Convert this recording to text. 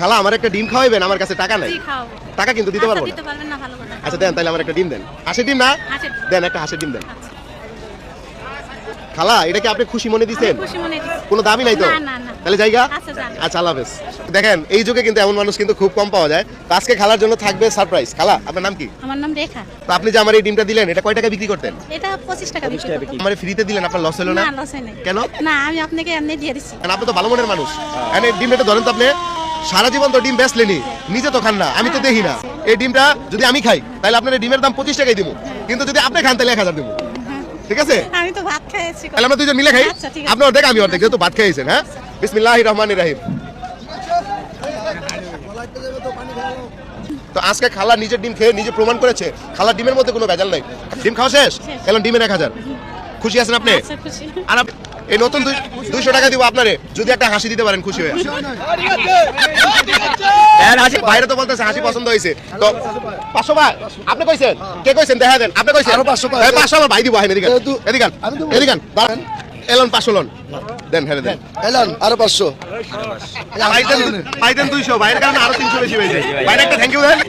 খালা আমার একটা ডিম খাওয়াইবেন, আমার কাছে টাকা নাই। জি খাওয়াবো। টাকা কিন্তু দিতে পারবো দিতে না। পারবেন না, ভালো কথা। আচ্ছা দেন তাহলে আমার একটা ডিম দেন। হাঁসের ডিম না? হাঁসের ডিম। দেন একটা হাঁসের ডিম দেন। আচ্ছা। খালা এটা কি আপনি খুশি মনে দিছেন? খুশি মনে দিচ্ছি। কোনো দাবি নাই তো? না, না, না। তাহলে জায়গা? আচ্ছা, যান। আচ্ছা আল্লাহ হাফেজ। দেখেন এই যুগে কিন্তু এমন মানুষ কিন্তু খুব কম পাওয়া যায়। তো আজকে খালার জন্য থাকবে সারপ্রাইজ। খালা আপনার নাম কি? আমার নাম রেখা। তো আপনি যে আমার এই ডিমটা দিলেন এটা কয় টাকা বিক্রি করতেন? এটা 25 টাকা বিক্রি করতে। আমার ফ্রিতে দিলেন, আপনার লস হলো না? না, লস হয় নাই। কেন? না, আমি আপনাকে এমনি দিয়ে দিচ্ছি। কারণ আপনি তো ভালো মনের মানুষ। এই ডিমটা ধরেন তো আপনি সারা জীবন তো ডিম বেচলেনি, নিজে তো খান না, আমি তো দেখি না। এই ডিমটা যদি আমি খাই তাহলে আপনার এই ডিমের দাম 25 টাকাই দিব, কিন্তু যদি আপনি খান তাহলে 1000 দিব। ঠিক আছে? আমি তো ভাত খেয়েছি। তাহলে আমরা দুইজন মিলে খাই। আচ্ছা, ঠিক আছে। আপনি অর্ধেক আমি অর্ধেক, যেহেতু ভাত খাইছেন। হ্যাঁ, বিসমিল্লাহির রহমানির রহিম। তো আজকে খালা নিজের ডিম খেয়ে নিজে প্রমাণ করেছে খালার ডিমের মধ্যে কোনো ভেজাল নাই। ডিম খাওয়া শেষ, এখন ডিমের 1000। খুশি আছেন আপনি? আচ্ছা, খুশি। আর এই নতুন 200 টাকা দিব আপনারে, যদি একটা হাসি দিতে পারেন খুশি হয়ে। বাইরে তো বলতেছে হাসি পছন্দ হয়েছে। তো 500 ভাই আপনি কইছেন, কে কইছেন দেখা দেন। আপনি কইছেন আরো 500 এই 500 আমার ভাই দিব। আহেন এদিকে, এদিকে এদিকে দাঁড়ান। এলন 500 লন দেন, হেরে দেন। এলান আরো 500 ভাই দেন 200, ভাইয়ের কারণে আরো 300 বেশি হয়েছে। ভাইরে একটা থ্যাংক ইউ দেন।